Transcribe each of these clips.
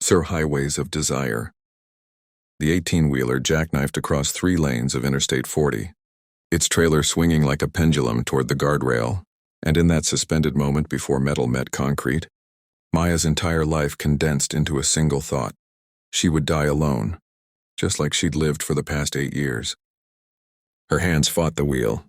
Sir Highways of Desire. The 18-wheeler jackknifed across 3 lanes of Interstate 40, its trailer swinging like a pendulum toward the guardrail, and in that suspended moment before metal met concrete, Maya's entire life condensed into a single thought. She would die alone, just like she'd lived for the past 8 years. Her hands fought the wheel,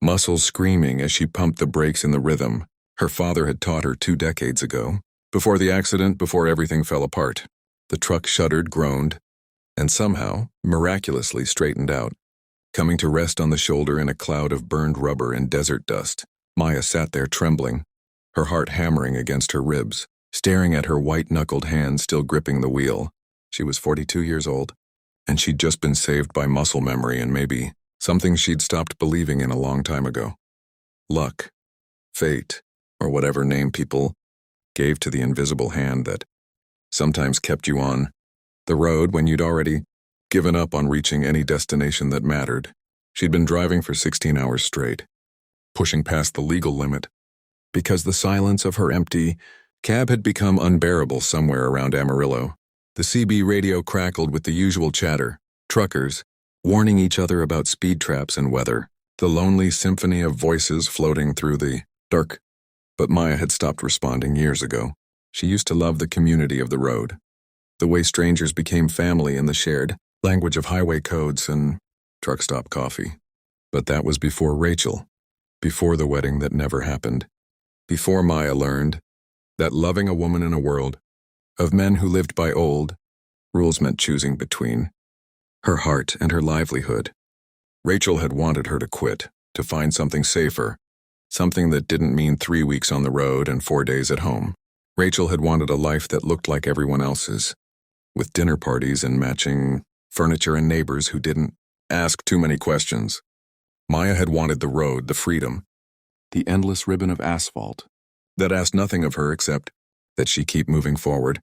muscles screaming as she pumped the brakes in the rhythm her father had taught her 2 decades ago. Before the accident, before everything fell apart, the truck shuddered, groaned, and somehow, miraculously straightened out. Coming to rest on the shoulder in a cloud of burned rubber and desert dust, Maya sat there trembling, her heart hammering against her ribs, staring at her white-knuckled hands still gripping the wheel. She was 42 years old, and she'd just been saved by muscle memory and maybe something she'd stopped believing in a long time ago. Luck, fate, or whatever name people gave to the invisible hand that sometimes kept you on the road when you'd already given up on reaching any destination that mattered. She'd been driving for 16 hours straight, pushing past the legal limit, because the silence of her empty cab had become unbearable somewhere around Amarillo. The CB radio crackled with the usual chatter, truckers warning each other about speed traps and weather, the lonely symphony of voices floating through the dark. But Maya had stopped responding years ago. She used to love the community of the road, the way strangers became family in the shared language of highway codes and truck stop coffee. But that was before Rachel, before the wedding that never happened, before Maya learned that loving a woman in a world of men who lived by old rules meant choosing between her heart and her livelihood. Rachel had wanted her to quit, to find something safer, something that didn't mean 3 weeks on the road and 4 days at home. Rachel had wanted a life that looked like everyone else's, with dinner parties and matching furniture and neighbors who didn't ask too many questions. Maya had wanted the road, the freedom, the endless ribbon of asphalt that asked nothing of her except that she keep moving forward.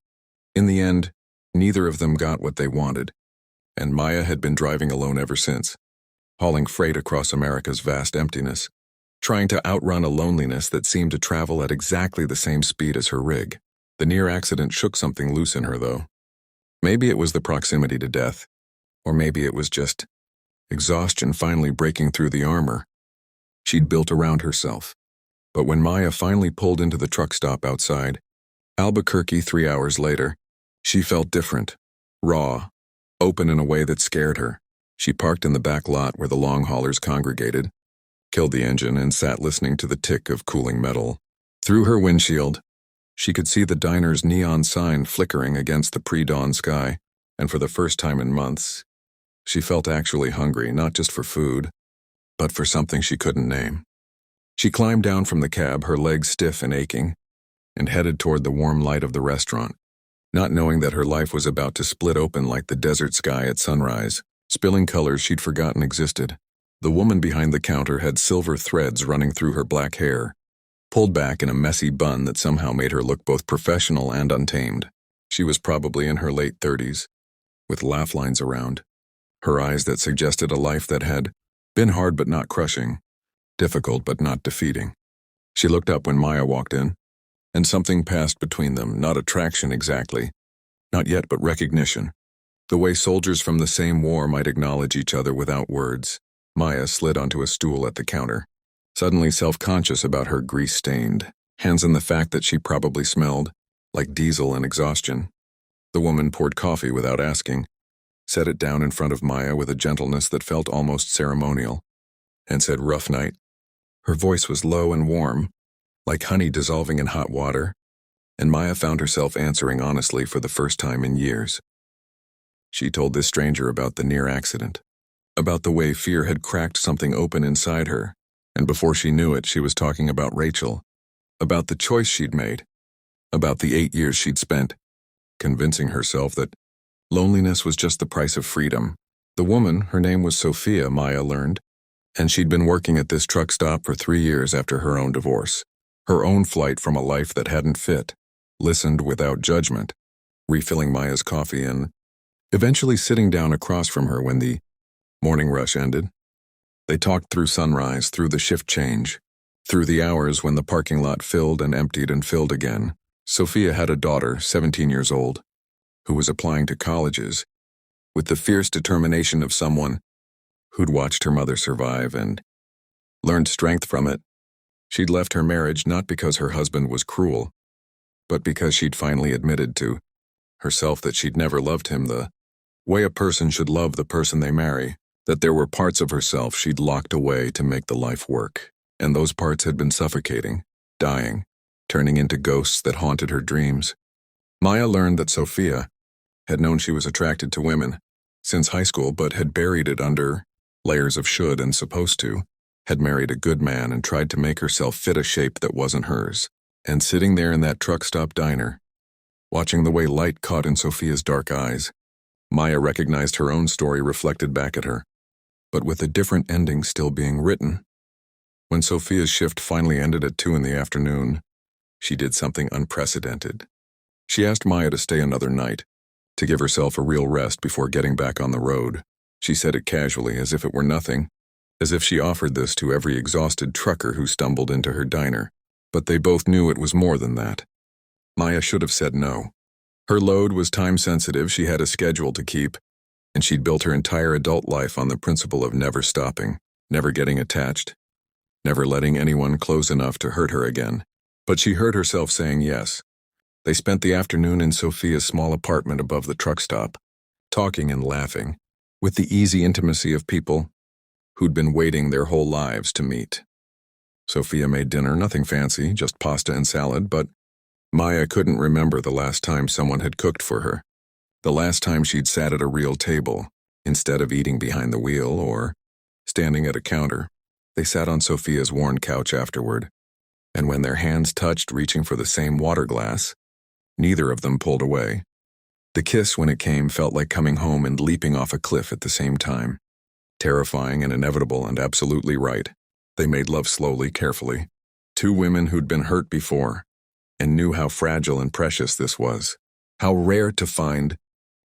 In the end, neither of them got what they wanted, and Maya had been driving alone ever since, hauling freight across America's vast emptiness, trying to outrun a loneliness that seemed to travel at exactly the same speed as her rig. The near accident shook something loose in her, though. Maybe it was the proximity to death, or maybe it was just exhaustion finally breaking through the armor she'd built around herself. But when Maya finally pulled into the truck stop outside Albuquerque 3 hours later, she felt different, raw, open in a way that scared her. She parked in the back lot where the long haulers congregated, killed the engine, and sat listening to the tick of cooling metal. Through her windshield, she could see the diner's neon sign flickering against the pre-dawn sky, and for the first time in months, she felt actually hungry, not just for food, but for something she couldn't name. She climbed down from the cab, her legs stiff and aching, and headed toward the warm light of the restaurant, not knowing that her life was about to split open like the desert sky at sunrise, spilling colors she'd forgotten existed. The woman behind the counter had silver threads running through her black hair, pulled back in a messy bun that somehow made her look both professional and untamed. She was probably in her late 30s, with laugh lines around, her eyes that suggested a life that had been hard but not crushing, difficult but not defeating. She looked up when Maya walked in, and something passed between them, not attraction exactly, not yet but recognition. The way soldiers from the same war might acknowledge each other without words. Maya slid onto a stool at the counter, suddenly self-conscious about her grease-stained hands and the fact that she probably smelled like diesel and exhaustion. The woman poured coffee without asking, set it down in front of Maya with a gentleness that felt almost ceremonial, and said, "Rough night." Her voice was low and warm, like honey dissolving in hot water, and Maya found herself answering honestly for the first time in years. She told this stranger about the near accident, about the way fear had cracked something open inside her, and before she knew it, she was talking about Rachel, about the choice she'd made, about the 8 years she'd spent convincing herself that loneliness was just the price of freedom. The woman, her name was Sofia, Maya learned, and she'd been working at this truck stop for 3 years after her own divorce, her own flight from a life that hadn't fit, listened without judgment, refilling Maya's coffee and eventually sitting down across from her when the morning rush ended. They talked through sunrise, through the shift change, through the hours when the parking lot filled and emptied and filled again. Sofia had a daughter, 17 years old, who was applying to colleges, with the fierce determination of someone who'd watched her mother survive and learned strength from it. She'd left her marriage not because her husband was cruel, but because she'd finally admitted to herself that she'd never loved him the way a person should love the person they marry, that there were parts of herself she'd locked away to make the life work, and those parts had been suffocating, dying, turning into ghosts that haunted her dreams. Maya learned that Sofia had known she was attracted to women since high school, but had buried it under layers of should and supposed to, had married a good man and tried to make herself fit a shape that wasn't hers. And sitting there in that truck stop diner, watching the way light caught in Sofia's dark eyes, Maya recognized her own story reflected back at her, but with a different ending still being written. When Sofia's shift finally ended at 2 in the afternoon, she did something unprecedented. She asked Maya to stay another night, to give herself a real rest before getting back on the road. She said it casually, as if it were nothing, as if she offered this to every exhausted trucker who stumbled into her diner. But they both knew it was more than that. Maya should have said no. Her load was time-sensitive, she had a schedule to keep, and she'd built her entire adult life on the principle of never stopping, never getting attached, never letting anyone close enough to hurt her again. But she heard herself saying yes. They spent the afternoon in Sofia's small apartment above the truck stop, talking and laughing, with the easy intimacy of people who'd been waiting their whole lives to meet. Sofia made dinner, nothing fancy, just pasta and salad, but Maya couldn't remember the last time someone had cooked for her, the last time she'd sat at a real table, instead of eating behind the wheel or standing at a counter. They sat on Sofia's worn couch afterward, and when their hands touched reaching for the same water glass, neither of them pulled away. The kiss, when it came, felt like coming home and leaping off a cliff at the same time. Terrifying and inevitable and absolutely right. They made love slowly, carefully. Two women who'd been hurt before and knew how fragile and precious this was. How rare to find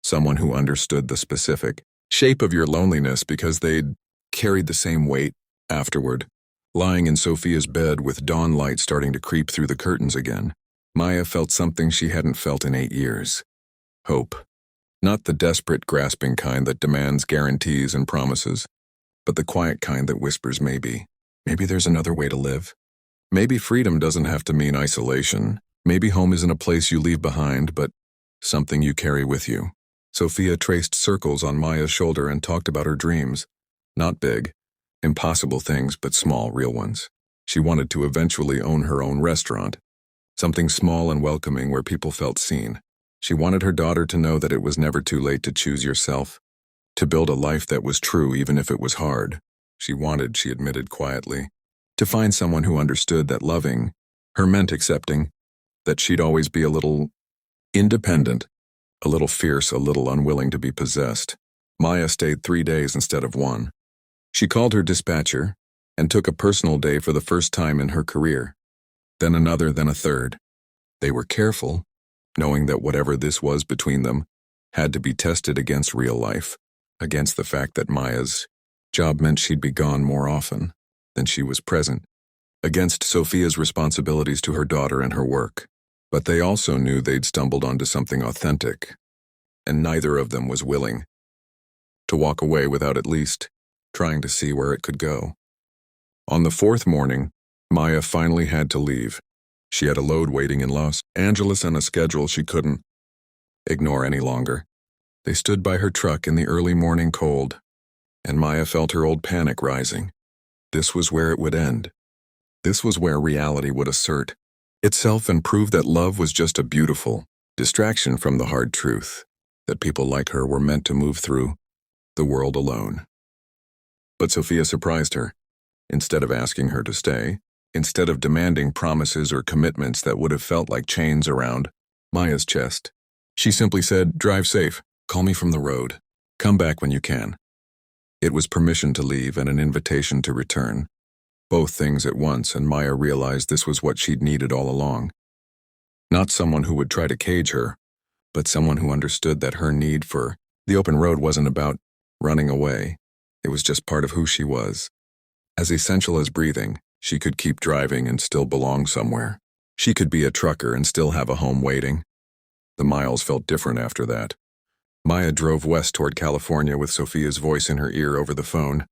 someone who understood the specific shape of your loneliness because they'd carried the same weight afterward. Lying in Sofia's bed with dawn light starting to creep through the curtains again, Maya felt something she hadn't felt in 8 years. Hope. Not the desperate, grasping kind that demands guarantees and promises, but the quiet kind that whispers maybe. Maybe there's another way to live. Maybe freedom doesn't have to mean isolation. Maybe home isn't a place you leave behind, but something you carry with you. Sofia traced circles on Maya's shoulder and talked about her dreams. Not big, impossible things, but small, real ones. She wanted to eventually own her own restaurant. Something small and welcoming where people felt seen. She wanted her daughter to know that it was never too late to choose yourself, to build a life that was true even if it was hard. She wanted, she admitted quietly, to find someone who understood that loving her meant accepting that she'd always be a little independent, a little fierce, a little unwilling to be possessed. Maya stayed 3 days instead of 1. She called her dispatcher and took a personal day for the first time in her career, then another, then a third. They were careful, knowing that whatever this was between them had to be tested against real life, against the fact that Maya's job meant she'd be gone more often than she was present, against Sofia's responsibilities to her daughter and her work. But they also knew they'd stumbled onto something authentic, and neither of them was willing to walk away without at least trying to see where it could go. On the 4th morning, Maya finally had to leave. She had a load waiting in Los Angeles and a schedule she couldn't ignore any longer. They stood by her truck in the early morning cold, and Maya felt her old panic rising. This was where it would end. This was where reality would assert itself and prove that love was just a beautiful distraction from the hard truth, that people like her were meant to move through the world alone. But Sofia surprised her. Instead of asking her to stay, instead of demanding promises or commitments that would have felt like chains around Maya's chest, she simply said, "Drive safe, call me from the road, come back when you can." It was permission to leave and an invitation to return. Both things at once, and Maya realized this was what she'd needed all along. Not someone who would try to cage her, but someone who understood that her need for the open road wasn't about running away. It was just part of who she was. As essential as breathing, she could keep driving and still belong somewhere. She could be a trucker and still have a home waiting. The miles felt different after that. Maya drove west toward California with Sofia's voice in her ear over the phone,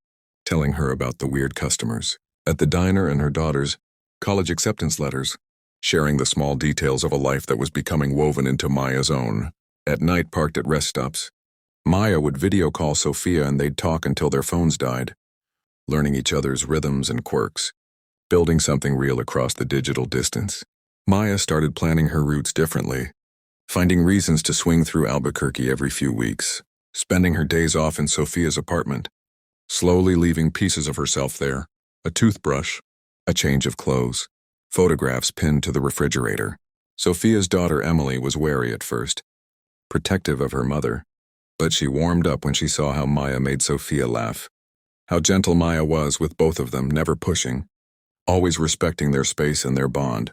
telling her about the weird customers at the diner and her daughter's college acceptance letters, sharing the small details of a life that was becoming woven into Maya's own. At night, parked at rest stops, Maya would video call Sofia and they'd talk until their phones died, learning each other's rhythms and quirks, building something real across the digital distance. Maya started planning her routes differently, finding reasons to swing through Albuquerque every few weeks, spending her days off in Sofia's apartment, slowly leaving pieces of herself there, a toothbrush, a change of clothes, photographs pinned to the refrigerator. Sofia's daughter Emily was wary at first, protective of her mother, but she warmed up when she saw how Maya made Sofia laugh, how gentle Maya was with both of them, never pushing, always respecting their space and their bond.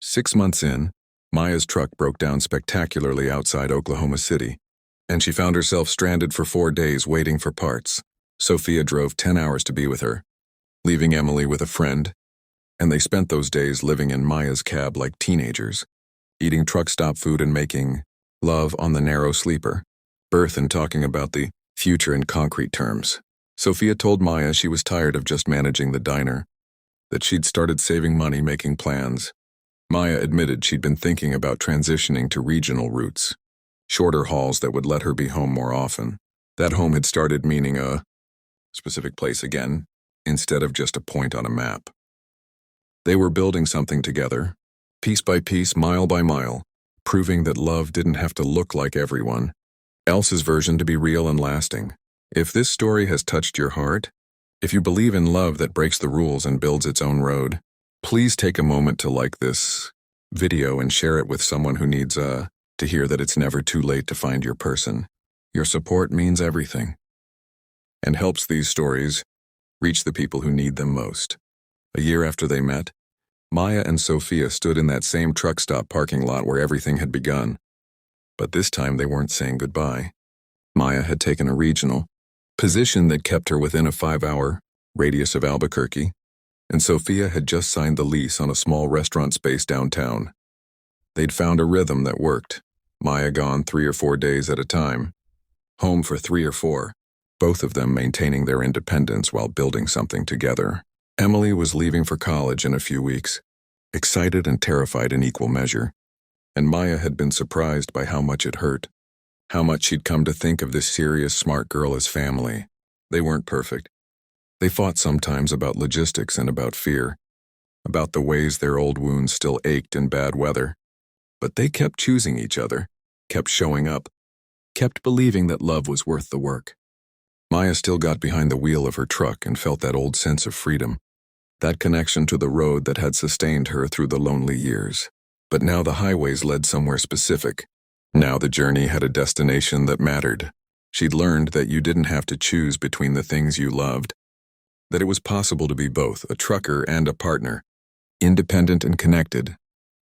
6 months in, Maya's truck broke down spectacularly outside Oklahoma City, and she found herself stranded for 4 days waiting for parts. Sofia drove 10 hours to be with her, leaving Emily with a friend, and they spent those days living in Maya's cab like teenagers, eating truck stop food and making love on the narrow sleeper, birth and talking about the future in concrete terms. Sofia told Maya she was tired of just managing the diner, that she'd started saving money making plans. Maya admitted she'd been thinking about transitioning to regional routes, shorter hauls that would let her be home more often. That home had started meaning a specific place again, instead of just a point on a map. They were building something together, piece by piece, mile by mile, proving that love didn't have to look like everyone else's version to be real and lasting. If this story has touched your heart, if you believe in love that breaks the rules and builds its own road, please take a moment to like this video and share it with someone who needs to hear that it's never too late to find your person. Your support means everything and helps these stories reach the people who need them most. A year after they met, Maya and Sofia stood in that same truck stop parking lot where everything had begun. But this time they weren't saying goodbye. Maya had taken a regional position that kept her within a 5-hour radius of Albuquerque, and Sofia had just signed the lease on a small restaurant space downtown. They'd found a rhythm that worked, Maya gone 3 or 4 days at a time, home for 3 or 4, both of them maintaining their independence while building something together. Emily was leaving for college in a few weeks, excited and terrified in equal measure, and Maya had been surprised by how much it hurt, how much she'd come to think of this serious, smart girl as family. They weren't perfect. They fought sometimes about logistics and about fear, about the ways their old wounds still ached in bad weather. But they kept choosing each other, kept showing up, kept believing that love was worth the work. Maya still got behind the wheel of her truck and felt that old sense of freedom, that connection to the road that had sustained her through the lonely years. But now the highways led somewhere specific. Now the journey had a destination that mattered. She'd learned that you didn't have to choose between the things you loved, that it was possible to be both a trucker and a partner, independent and connected,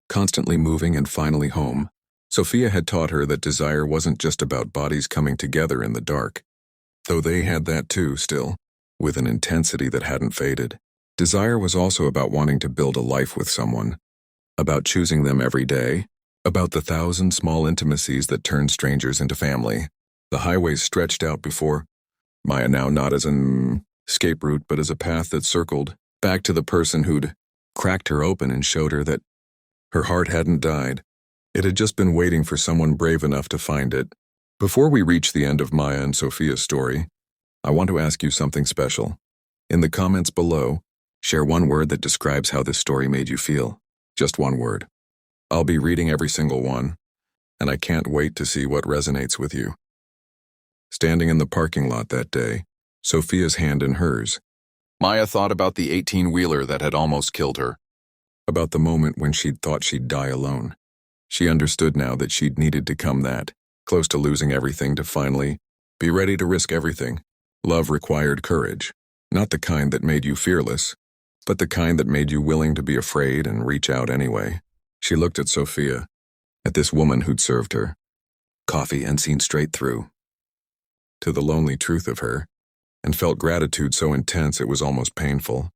constantly moving and finally home. Sofia had taught her that desire wasn't just about bodies coming together in the dark, though they had that too still, with an intensity that hadn't faded. Desire was also about wanting to build a life with someone, about choosing them every day, about the 1,000 small intimacies that turn strangers into family. The highways stretched out before Maya, now not as an escape route but as a path that circled back to the person who'd cracked her open and showed her that her heart hadn't died. It had just been waiting for someone brave enough to find it. Before we reach the end of Maya and Sofia's story, I want to ask you something special. In the comments below, share one word that describes how this story made you feel. Just one word. I'll be reading every single one, and I can't wait to see what resonates with you. Standing in the parking lot that day, Sofia's hand in hers, Maya thought about the 18-wheeler that had almost killed her, about the moment when she'd thought she'd die alone. She understood now that she'd needed to come that close to losing everything to finally be ready to risk everything. Love required courage, not the kind that made you fearless, but the kind that made you willing to be afraid and reach out anyway. She looked at Sofia, at this woman who'd served her coffee and seen straight through to the lonely truth of her, and felt gratitude so intense it was almost painful.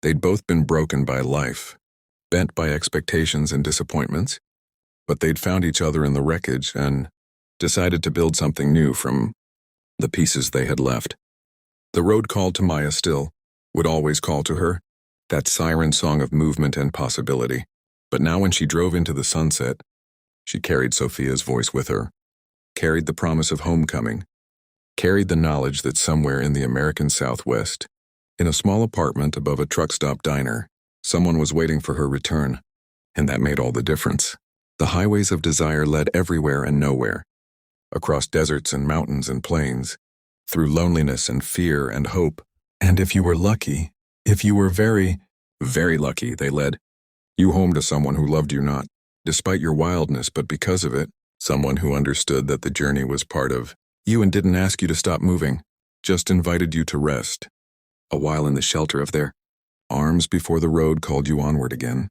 They'd both been broken by life, bent by expectations and disappointments, But they'd found each other in the wreckage and decided to build something new from the pieces they had left. The road called to Maya still, would always call to her, that siren song of movement and possibility. But now when she drove into the sunset, she carried Sofia's voice with her, carried the promise of homecoming, carried the knowledge that somewhere in the American Southwest, in a small apartment above a truck stop diner, someone was waiting for her return, and that made all the difference. The highways of desire led everywhere and nowhere, across deserts and mountains and plains, through loneliness and fear and hope, and if you were lucky, if you were very, very lucky, they led you home to someone who loved you not, despite your wildness, but because of it, someone who understood that the journey was part of you and didn't ask you to stop moving, just invited you to rest, a while in the shelter of their arms before the road called you onward again.